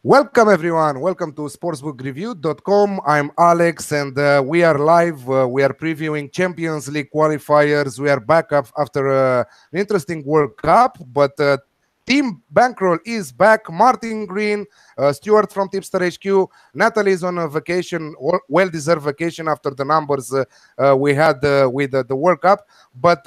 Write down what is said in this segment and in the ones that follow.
Welcome, everyone. Welcome to sportsbookreview.com. I'm Alex, and we are live. We are previewing Champions League qualifiers. We are back up after an interesting World Cup, but Team Bankroll is back. Martin Green, Stuart from Tipster HQ. Natalie is on a vacation, well-deserved vacation after the numbers we had with the World Cup. But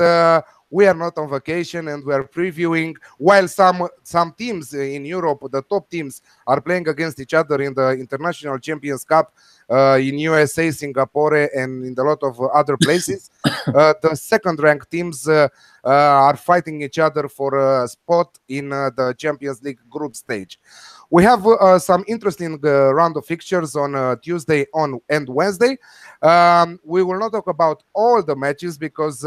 we are not on vacation, and we are previewing while some teams in Europe, the top teams, are playing against each other in the International Champions Cup in USA, Singapore, and in a lot of other places. The second-ranked teams are fighting each other for a spot in the Champions League group stage. We have some interesting round of fixtures on Tuesday and Wednesday. We will not talk about all the matches because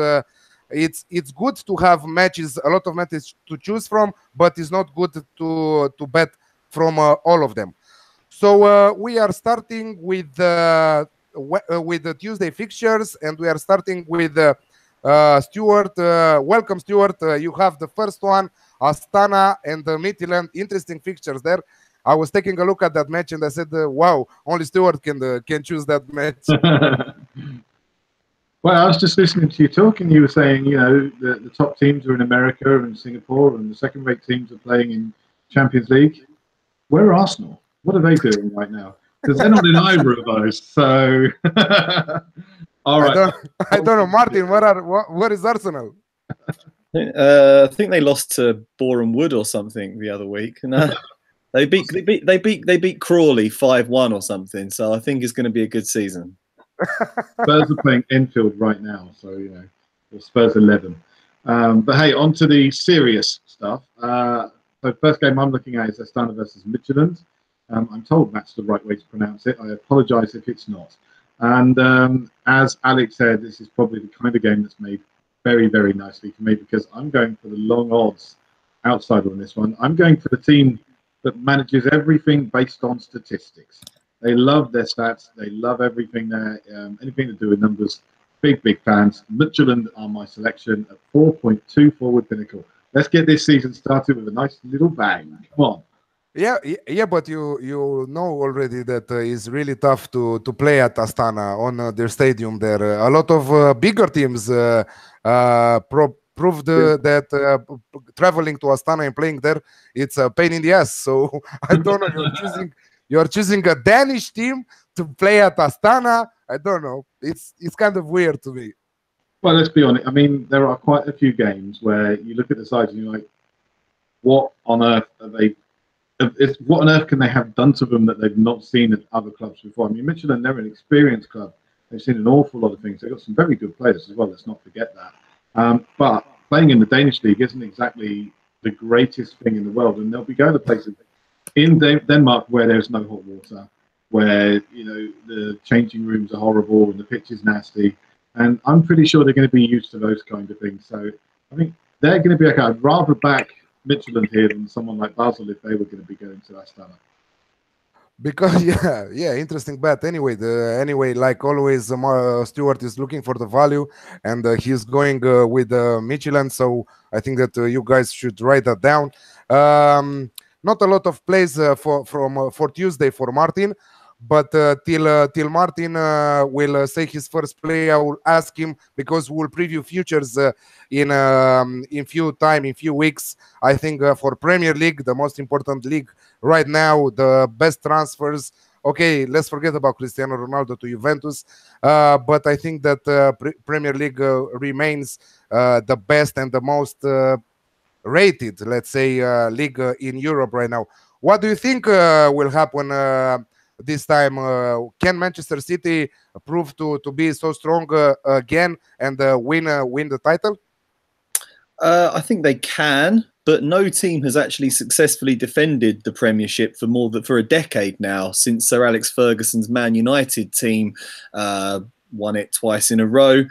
it's good to have matches, a lot of matches to choose from, but it's not good to bet from all of them. So we are starting with the Tuesday fixtures, and we are starting with Stuart. Welcome, Stuart. You have the first one, Astana and Midtjylland. Interesting fixtures there. I was taking a look at that match, and I said, "Wow, only Stuart can choose that match." Well, I was just listening to you talk, and you were saying, the top teams are in America and Singapore, and the second-rate teams are playing in Champions League. Where are Arsenal? What are they doing right now? Because they're not in either of those. So, all right. I don't know, Martin. Where is Arsenal? I think they lost to Boreham Wood or something the other week. No, they beat Crawley 5-1 or something. So I think it's going to be a good season. Spurs are playing Enfield right now, so Spurs 11. But hey, on to the serious stuff. So first game I'm looking at is Astana versus Midtjylland. I'm told that's the right way to pronounce it. I apologise if it's not. And as Alex said, this is probably the kind of game that's made very, very nicely for me because I'm going for the long odds outside on this one. I'm going for the team that manages everything based on statistics. They love their stats. They love everything there, anything to do with numbers. Big, big fans. Midtjylland are my selection at 4.2 forward pinnacle. Let's get this season started with a nice little bang. Come on. Yeah, but you know already that it's really tough to play at Astana on their stadium there. A lot of bigger teams proved that traveling to Astana and playing there, it's a pain in the ass. So I don't know, you're choosing a Danish team to play at Astana. I don't know. It's kind of weird to me. Well, let's be honest. I mean, there are quite a few games where you look at the sides and you're like, what on earth are they? What on earth can they have done to them that they've not seen at other clubs before? I mean, Midtjylland, they're an experienced club. They've seen an awful lot of things. They've got some very good players as well. Let's not forget that. But playing in the Danish league isn't exactly the greatest thing in the world. And they'll be going to places in Denmark where there's no hot water, where the changing rooms are horrible and the pitch is nasty, and I'm pretty sure they're going to be used to those kind of things. So I think they're going to be okay. I'd rather back Midtjylland here than someone like Basel if they were going to be going to Astana. Because interesting bet. Anyway, like always, Stuart is looking for the value, and he's going with Midtjylland. So I think that you guys should write that down. Not a lot of plays for Tuesday for Martin, but till Martin will say his first play, I will ask him because we'll preview futures in few weeks. I think for Premier League, the most important league right now, the best transfers. Okay, let's forget about Cristiano Ronaldo to Juventus, but I think that Premier League remains the best and the most rated, let's say, league in Europe right now. What do you think will happen this time? Can Manchester City prove to be so strong again and win the title? I think they can, but no team has actually successfully defended the Premiership for a decade now, since Sir Alex Ferguson's Man United team won it twice in a row.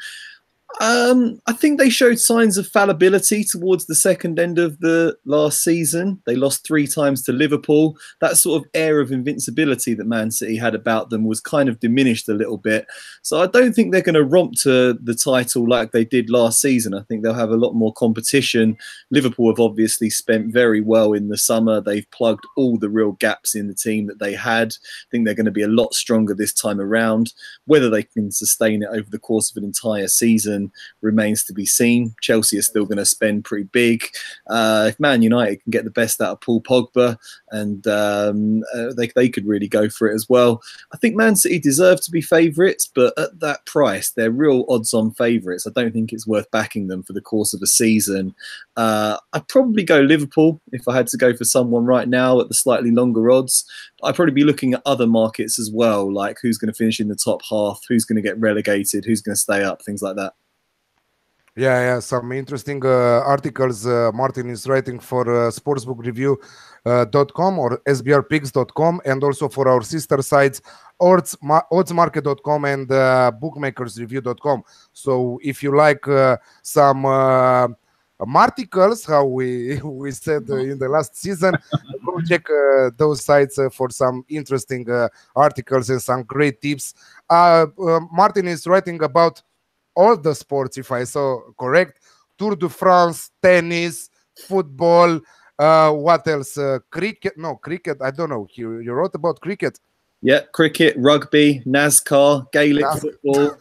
I think they showed signs of fallibility towards the second end of the last season. They lost 3 times to Liverpool. That sort of air of invincibility that Man City had about them was kind of diminished a little bit. So I don't think they're going to romp to the title like they did last season. I think they'll have a lot more competition. Liverpool have obviously spent very well in the summer. They've plugged all the real gaps in the team that they had. I think they're going to be a lot stronger this time around. Whether they can sustain it over the course of an entire season remains to be seen. Chelsea are still going to spend pretty big. If Man United can get the best out of Paul Pogba, and they could really go for it as well. I think Man City deserve to be favourites, but at that price, they're real odds-on favourites. I don't think it's worth backing them for the course of a season. I'd probably go Liverpool if I had to go for someone right now at the slightly longer odds. I'd probably be looking at other markets as well, like who's going to finish in the top half, who's going to get relegated, who's going to stay up, things like that. Yeah, some interesting articles Martin is writing for sportsbookreview.com or sbrpigs.com, and also for our sister sites oddsmarket.com and bookmakersreview.com. So if you like some articles, how we said in the last season, go check those sites for some interesting articles and some great tips. Martin is writing about all the sports, if I saw correct: Tour de France, tennis, football, what else? Cricket? No, cricket. I don't know. You wrote about cricket. Yeah, cricket, rugby, NASCAR, Gaelic football,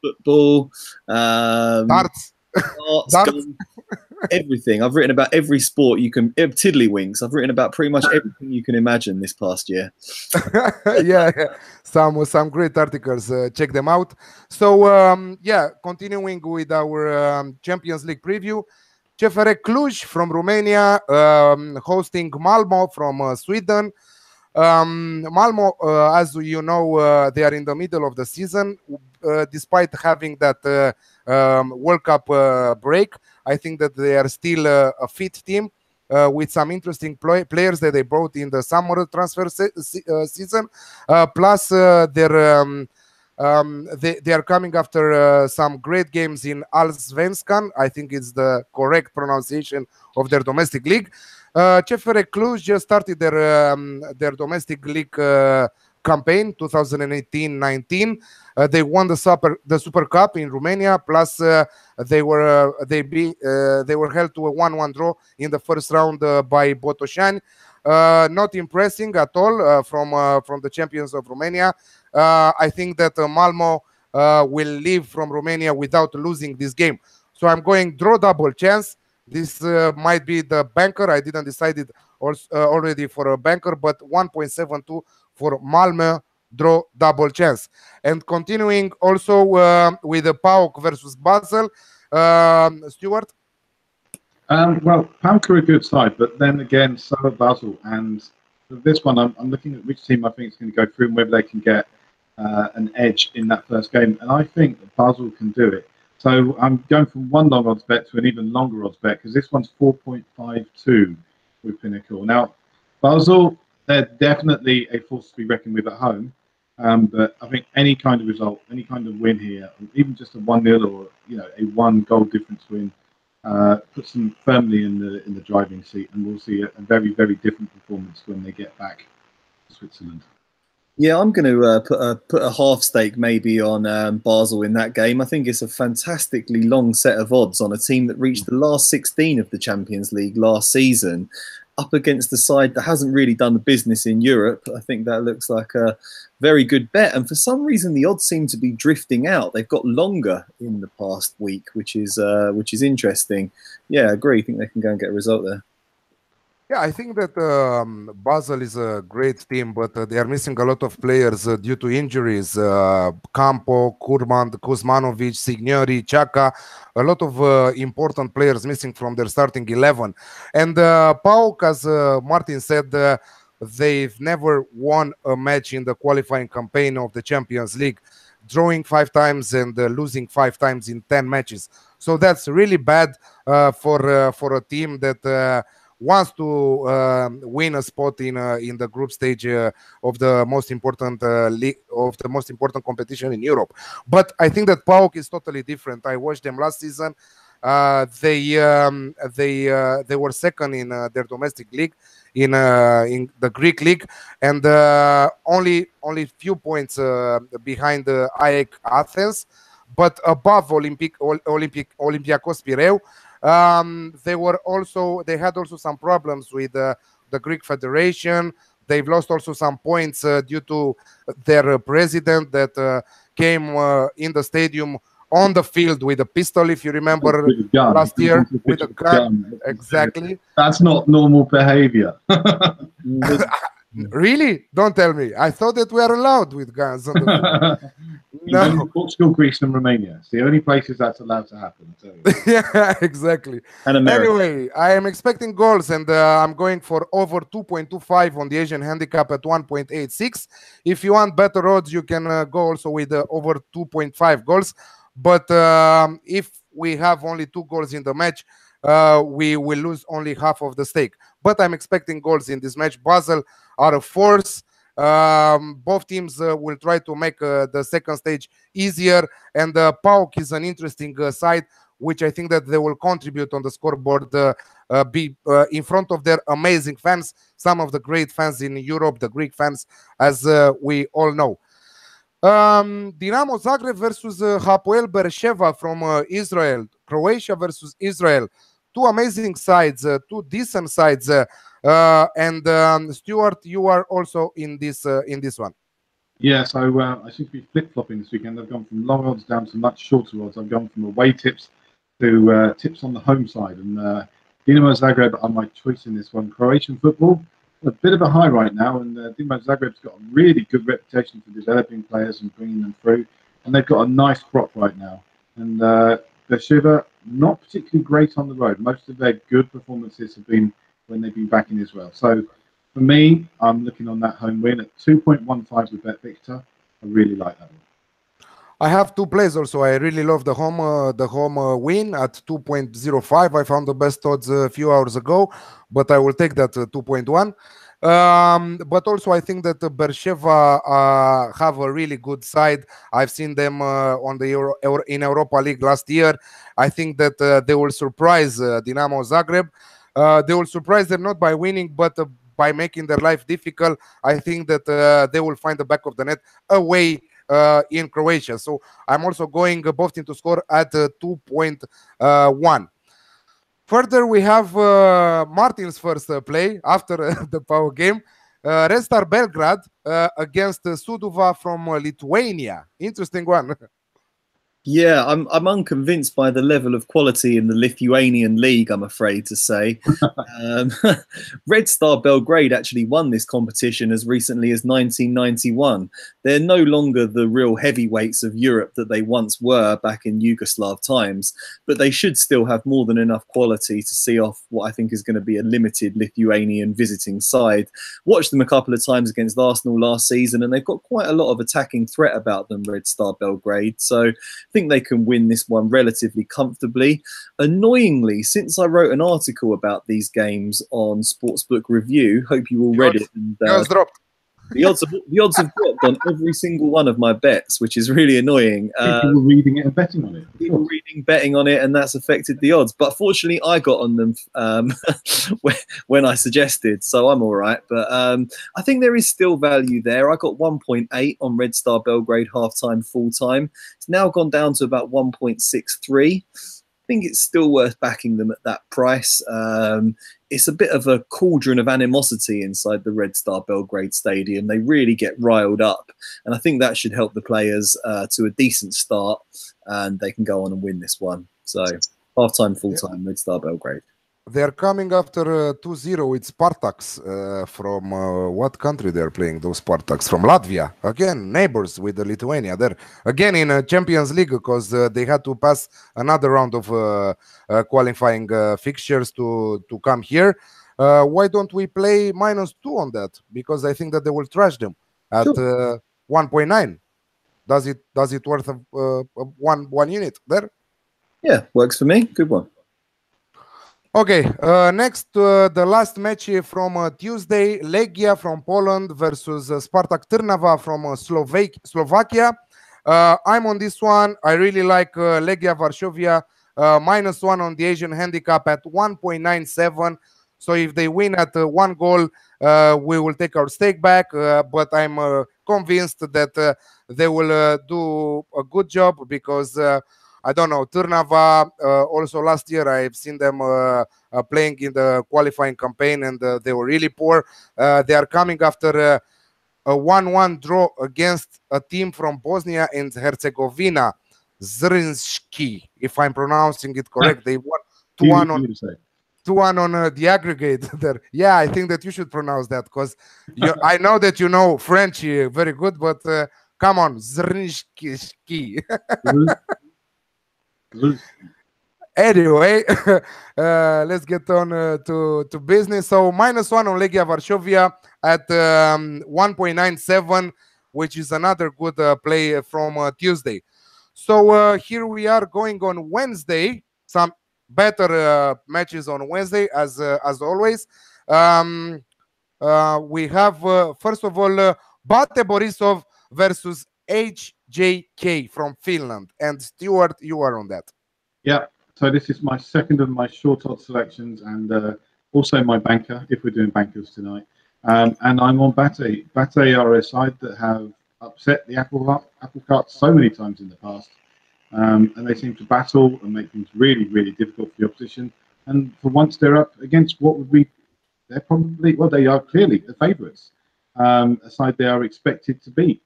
football, darts, golf, everything. I've written about every sport you can. Tiddlywinks. I've written about pretty much everything you can imagine this past year. yeah, some great articles. Check them out. So continuing with our Champions League preview. CFR Cluj from Romania hosting Malmo from Sweden. Malmo, as you know, they are in the middle of the season, despite having that World Cup break. I think that they are still a fit team with some interesting players that they brought in the summer transfer season. Plus, they are coming after some great games in Allsvenskan. I think it's the correct pronunciation of their domestic league. CFR Cluj just started their domestic league campaign 2018-19. They won the Super Cup in Romania. Plus, they were held to a 1-1 draw in the first round by Botoșani. Not impressing at all from the champions of Romania. I think that Malmo will leave from Romania without losing this game. So I'm going draw double chance. This might be the banker. I didn't decide it already for a banker, but 1.72 for Malmö draw double chance. And continuing also with the PAOK versus Basel. Stuart? Well, PAOK are a good side, but then again, so are Basel. And for this one, I'm looking at which team I think is going to go through and whether they can get an edge in that first game. And I think that Basel can do it. So I'm going from one long odds bet to an even longer odds bet, because this one's 4.52 with Pinnacle. Now, Basel, they're definitely a force to be reckoned with at home. But I think any kind of result, any kind of win here, even just a 1-0 or a 1-goal difference win, puts them firmly in the driving seat, and we'll see a very, very different performance when they get back to Switzerland. Yeah, I'm going to put a half stake maybe on Basel in that game. I think it's a fantastically long set of odds on a team that reached the last 16 of the Champions League last season, up against the side that hasn't really done the business in Europe. I think that looks like a very good bet. And for some reason, the odds seem to be drifting out. They've got longer in the past week, which is interesting. Yeah, I agree. I think they can go and get a result there. Yeah, I think that Basel is a great team, but they are missing a lot of players due to injuries. Campo, Kuzmanovic, Signori, Chaka, a lot of important players missing from their starting 11. And PAOK, as Martin said, they've never won a match in the qualifying campaign of the Champions League, drawing 5 times and losing 5 times in 10 matches. So that's really bad for a team that wants to win a spot in the group stage of the most important league, of the most important competition in Europe. But I think that PAOK is totally different. I watched them last season. They were second in their domestic league, in the Greek league, and only few points behind AEK Athens, but above Olympiacos Pireu. They had also some problems with the Greek Federation. They've lost also some points due to their president that came in the stadium on the field with a pistol, if you remember last year, with a gun. Exactly. That's not normal behavior. Really? Don't tell me. I thought that we are allowed with guns on the field. No. Portugal, Greece, and Romania. It's the only places that's allowed to happen. I tell you. Yeah, exactly. And America. Anyway, I am expecting goals, and I'm going for over 2.25 on the Asian handicap at 1.86. If you want better odds, you can go also with over 2.5 goals. But if we have only 2 goals in the match, we will lose only half of the stake. But I'm expecting goals in this match. Basel are a force. Both teams will try to make the second stage easier, and PAOK is an interesting side, which I think that they will contribute on the scoreboard, be in front of their amazing fans, some of the great fans in Europe, the Greek fans, as we all know. Dinamo Zagreb versus Hapoel Beersheva from Israel, Croatia versus Israel. 2 amazing sides, 2 decent sides, and Stuart, you are also in this one. Yeah, so I seem to be flip-flopping this weekend. I've gone from long odds down to much shorter odds. I've gone from away tips to tips on the home side, and Dinamo Zagreb are my choice in this one. Croatian football, a bit of a high right now, and Dinamo Zagreb's got a really good reputation for developing players and bringing them through, and they've got a nice crop right now. And Beersheva, not particularly great on the road. Most of their good performances have been when they've been back in Israel. So for me, I'm looking on that home win at 2.15 with Bet Victor. I really like that one. I have 2 plays also. I really love the home win at 2.05. I found the best odds a few hours ago, but I will take that 2.1. But also I think that Beersheva have a really good side. I've seen them on the in Europa League last year. I think that they will surprise Dinamo Zagreb. They will surprise them not by winning, but by making their life difficult. I think that they will find the back of the net away in Croatia. So I'm also going both teams to score at 2.1. Further, we have Martin's first play after the PAOK game. Red Star Belgrade against Sūduva from Lithuania. Interesting one. Yeah, I'm unconvinced by the level of quality in the Lithuanian league, I'm afraid to say. Red Star Belgrade actually won this competition as recently as 1991. They're no longer the real heavyweights of Europe that they once were back in Yugoslav times, but they should still have more than enough quality to see off what I think is going to be a limited Lithuanian visiting side. Watched them a couple of times against Arsenal last season, and they've got quite a lot of attacking threat about them, Red Star Belgrade. So I think they can win this one relatively comfortably. Annoyingly, since I wrote an article about these games on Sportsbook Review, hope you all read it. And, the odds have dropped on every single one of my bets, which is really annoying. People were reading it and betting on it. People betting on it, and that's affected the odds. But fortunately, I got on them when I suggested, so I'm all right. But I think there is still value there. I got 1.8 on Red Star Belgrade half-time, full-time. It's now gone down to about 1.63. I think it's still worth backing them at that price. It's a bit of a cauldron of animosity inside the Red Star Belgrade Stadium. They really get riled up, and I think that should help the players to a decent start, and they can go on and win this one. So half-time, full-time, Red Star Belgrade. They're coming after 2-0 with Spartaks from what country they're playing, those Spartaks? From Latvia. Again, neighbors with the Lithuania. They're again in a Champions League because they had to pass another round of qualifying fixtures to come here. Why don't we play -2 on that? Because I think that they will trash them at 1.9. Does it worth one unit there? Yeah, works for me. Good one. Okay, next, the last match from Tuesday, Legia from Poland versus Spartak Trnava from Slovakia. I'm on this one. I really like Legia Varsovia, -1 on the Asian handicap at 1.97. So if they win at 1 goal, we will take our stake back. But I'm convinced that they will do a good job because I don't know, Trnava, also last year I've seen them playing in the qualifying campaign, and they were really poor. They are coming after a 1-1 draw against a team from Bosnia and Herzegovina, Zrinski, if I'm pronouncing it correct. They won 2-1 on 2-1 on the aggregate there. Yeah, I think that you should pronounce that because I know that you know French very good, but come on, Zrinski. Anyway, let's get on to business. So -1 on Legia Varsovia at 1.97, which is another good play from Tuesday. So here we are going on Wednesday. Some better matches on Wednesday, as always. We have first of all Bate Borisov versus HJK from Finland. And Stuart, you are on that. Yeah. So this is my second of my short odds selections, and also my banker, if we're doing bankers tonight. And I'm on Bate. Bate are a side that have upset the apple cart so many times in the past. And they seem to battle and make things really, really difficult for the opposition. And for once, they're up against what would be, they're probably, well, they are clearly the favourites, a side they are expected to beat.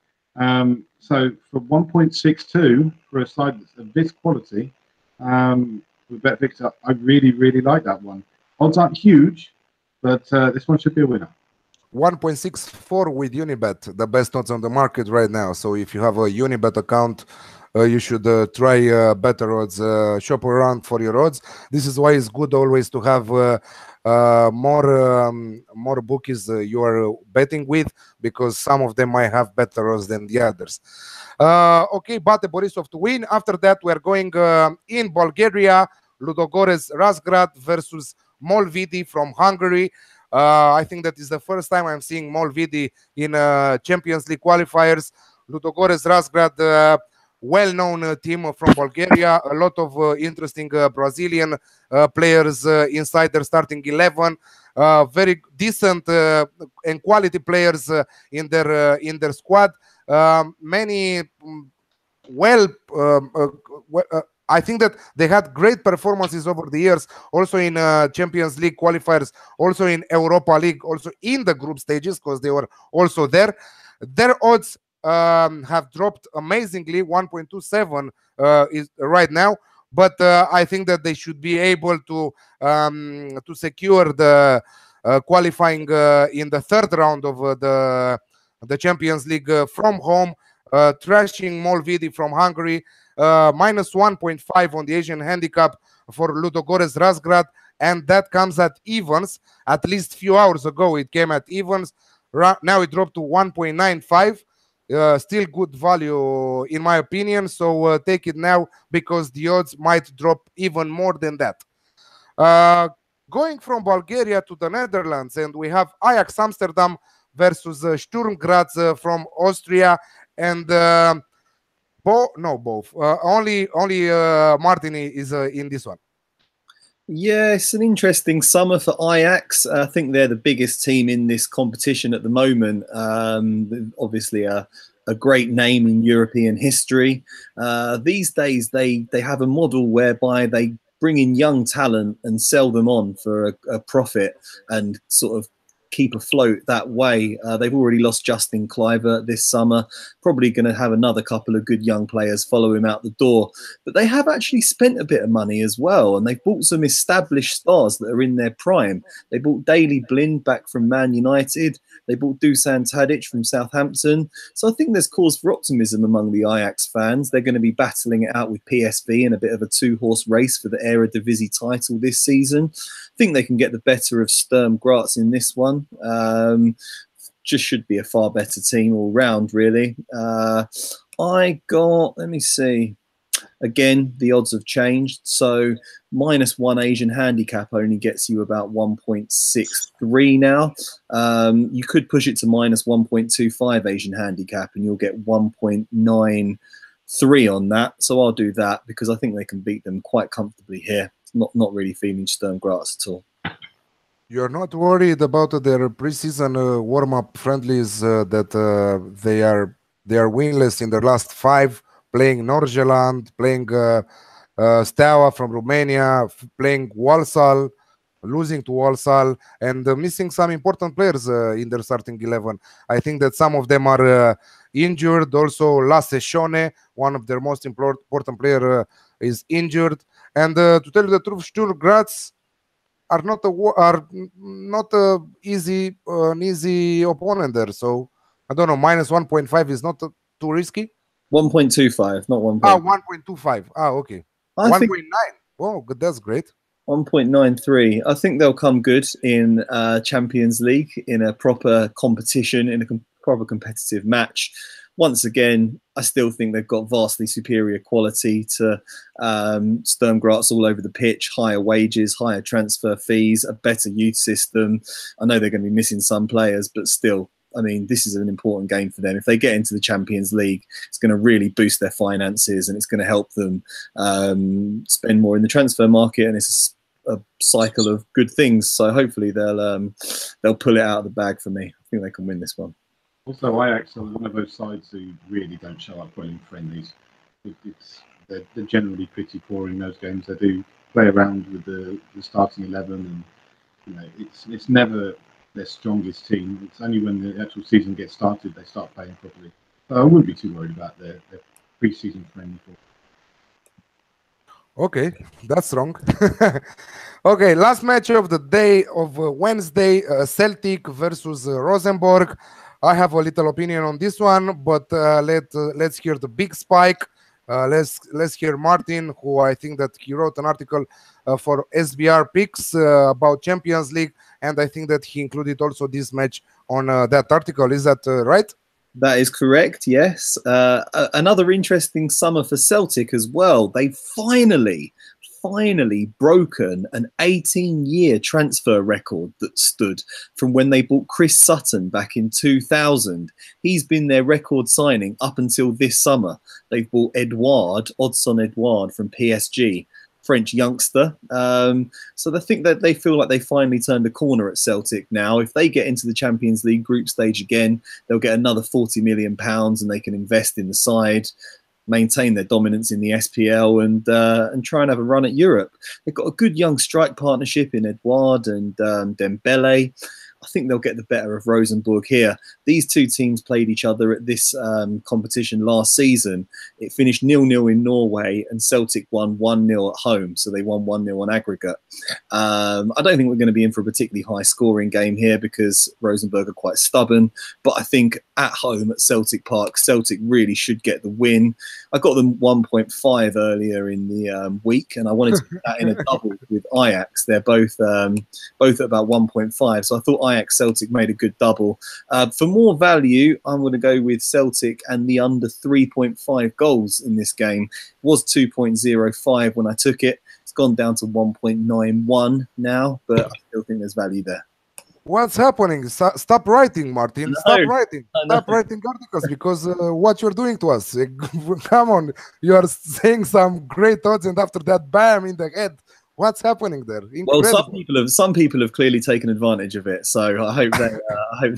So for 1.62 for a side that's of this quality, with Bet Victor, I really, really like that one. Odds aren't huge, but this one should be a winner. 1.64 with Unibet, the best odds on the market right now. So if you have a Unibet account, you should try better odds, shop around for your odds. This is why it's good always to have more bookies you are betting with, because some of them might have better odds than the others. Okay, Bate Borisov to win. After that, we are going in Bulgaria, Ludogorets Razgrad versus Molvidi from Hungary. I think that is the first time I'm seeing Molvidi in Champions League qualifiers. Ludogorets Razgrad, well-known team from Bulgaria. A lot of interesting Brazilian players inside their starting 11. Very decent and quality players in their squad. Many I think that they had great performances over the years, also in Champions League qualifiers, also in Europa League, also in the group stages, because they were also there. Their odds have dropped amazingly. 1.27 is right now, but I think that they should be able to secure the qualifying in the third round of the Champions League from home, trashing Molvidi from Hungary. -1.5 on the Asian handicap for Ludogorets Razgrad, and that comes at evens. At least a few hours ago it came at evens. Now it dropped to 1.95. Still good value in my opinion, so take it now because the odds might drop even more than that. Going from Bulgaria to the Netherlands, and we have Ajax Amsterdam versus Sturm Graz from Austria, and both. Only Martin is in this one. Yeah, it's an interesting summer for Ajax. I think they're the biggest team in this competition at the moment. Obviously, a great name in European history. These days, they have a model whereby they bring in young talent and sell them on for a profit and sort of keep afloat that way. They've already lost Justin Kluivert this summer, probably going to have another couple of good young players follow him out the door, but they have actually spent a bit of money as well, and they've bought some established stars that are in their prime. They bought Daley Blind back from Man United, they bought Dusan Tadic from Southampton, so I think there's cause for optimism among the Ajax fans. They're going to be battling it out with PSV in a bit of a two-horse race for the Eredivisie title this season. I think they can get the better of Sturm Graz in this one. Just should be a far better team all round, really. I got, let me see, Again, the odds have changed. So -1 Asian handicap only gets you about 1.63 now. You could push it to -1.25 Asian handicap and you'll get 1.93 on that. So I'll do that because I think they can beat them quite comfortably here. Not really feeling Sturm Graz at all. You're not worried about their preseason warm-up friendlies that they are winless in their last 5, playing Norgeland, playing Steaua from Romania, playing Walsall, losing to Walsall, and missing some important players in their starting 11. I think that some of them are injured. Also, Lasse Schöne, one of their most important player, is injured. And to tell you the truth, Sturm Graz are not an easy opponent there. So I don't know. -1.5 is not too risky. 1.25, not 1. 1.25. Okay. 1.9. Oh, good. That's great. 1.93. I think they'll come good in Champions League, in a proper competition, in a proper competitive match. Once again, I still think they've got vastly superior quality to Sturm Graz all over the pitch, higher wages, higher transfer fees, a better youth system. I know they're going to be missing some players, but still, I mean, this is an important game for them. If they get into the Champions League, it's going to really boost their finances and it's going to help them spend more in the transfer market. And it's a cycle of good things. So hopefully they'll pull it out of the bag for me. I think they can win this one. Also, Ajax are one of those sides who really don't show up well in friendlies. They're generally pretty poor in those games. They do play around with the starting 11, and it's never their strongest team. It's only when the actual season gets started they start playing properly. So I wouldn't be too worried about their pre-season friendly. Okay, that's wrong. Okay, last match of the day of Wednesday, Celtic versus Rosenborg. I have a little opinion on this one, but let's hear the big spike. Let's hear Martin, who I think that he wrote an article for SBR Picks about Champions League, and I think that he included also this match on that article. Is that right? That is correct, yes. Another interesting summer for Celtic as well. They've finally broken an 18-year transfer record that stood from when they bought Chris Sutton back in 2000. He's been their record signing up until this summer. They've bought Odsonne Edouard from PSG, French youngster. So I think that they feel like they finally turned a corner at Celtic now. If they get into the Champions League group stage again, they'll get another £40 million and they can invest in the side, maintain their dominance in the SPL and try and have a run at Europe. They've got a good young strike partnership in Edouard and Dembele. I think they'll get the better of Rosenborg here. These two teams played each other at this competition last season. It finished 0-0 in Norway and Celtic won 1-0 at home. So they won 1-0 on aggregate. I don't think we're going to be in for a particularly high scoring game here because Rosenborg are quite stubborn. But I think at home at Celtic Park, Celtic really should get the win. I got them 1.5 earlier in the week and I wanted to put that in a double with Ajax. They're both at about 1.5. So I thought Ajax Celtic made a good double. For more value, I'm going to go with Celtic and the under 3.5 goals in this game. It was 2.05 when I took it. It's gone down to 1.91 now, but I still think there's value there. What's happening? Stop writing, Martin. Stop writing. Stop writing articles because what you're doing to us. Come on. You are saying some great thoughts and after that, bam, in the head. What's happening there? Incredible. Well, some people have clearly taken advantage of it, so I hope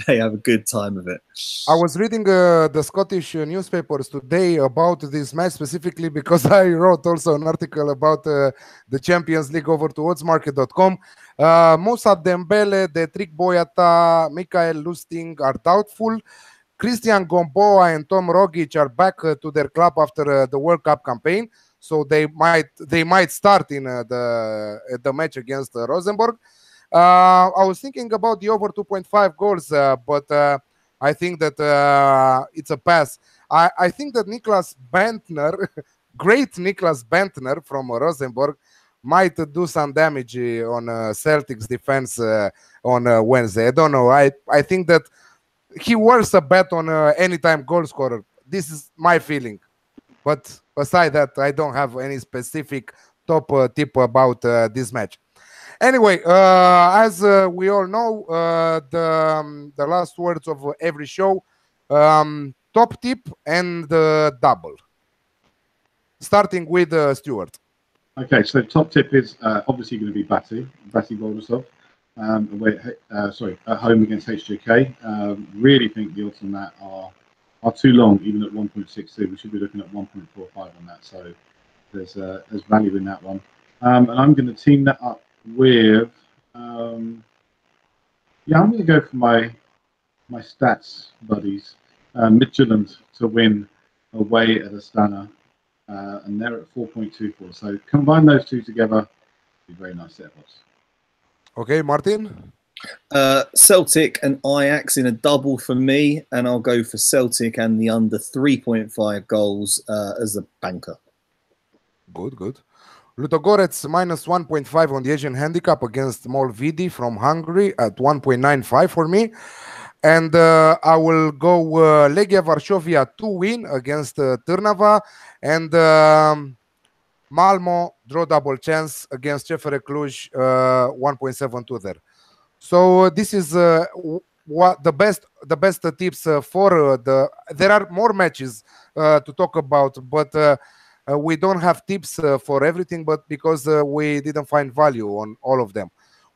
they have a good time of it. I was reading the Scottish newspapers today about this match specifically because I wrote also an article about the Champions League over to oddsmarket.com. Moussa Dembele, Detrick Boyata, Michael Lustig are doubtful. Christian Gomboa and Tom Rogic are back to their club after the World Cup campaign. So they might start in the match against Rosenborg. I was thinking about the over 2.5 goals, but I think that it's a pass. I think that Niklas Bentner, great Niklas Bentner from Rosenborg, might do some damage on Celtics defense on Wednesday. I don't know. I think that he worth a bet on anytime goal scorer. This is my feeling. But aside that, I don't have any specific top tip about this match. Anyway, as we all know, the last words of every show, top tip and double. Starting with Stuart. Okay, so top tip is obviously going to be Bati Borisov. At home against HJK. Really think the odds on that are too long, even at 1.62. We should be looking at 1.45 on that. So there's value in that one. And I'm going to team that up with I'm going to go for my stats buddies, Midtjylland to win away at Astana, and they're at 4.24. So combine those two together, be a very nice set of odds. Okay, Martin. Celtic and Ajax in a double for me, and I'll go for Celtic and the under 3.5 goals as a banker. Good. Ludogorets minus 1.5 on the Asian handicap against Molvidi from Hungary at 1.95 for me. And I will go Legia Varsovia 2 win against Trnava, and Malmo draw double chance against CFR Cluj 1.72 there. So this is what the best tips for the. There are more matches to talk about, but we don't have tips for everything. But because we didn't find value on all of them,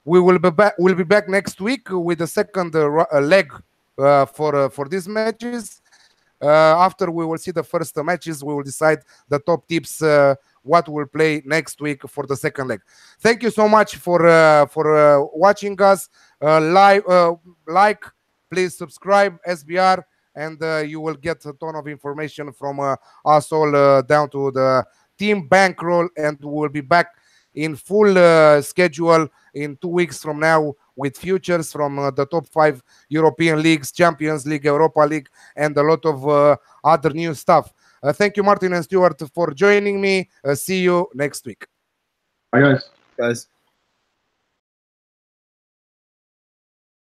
we will be back. We'll be back next week with the second leg for these matches. After we will see the first matches, we will decide the top tips. What we'll play next week for the second leg. Thank you so much for watching us. Like, please subscribe SBR, and you will get a ton of information from us all down to the team Bankroll, and we'll be back in full schedule in 2 weeks from now with futures from the top 5 European leagues, Champions League, Europa League, and a lot of other new stuff. Thank you, Martin and Stuart, for joining me. See you next week. Bye, guys. Guys.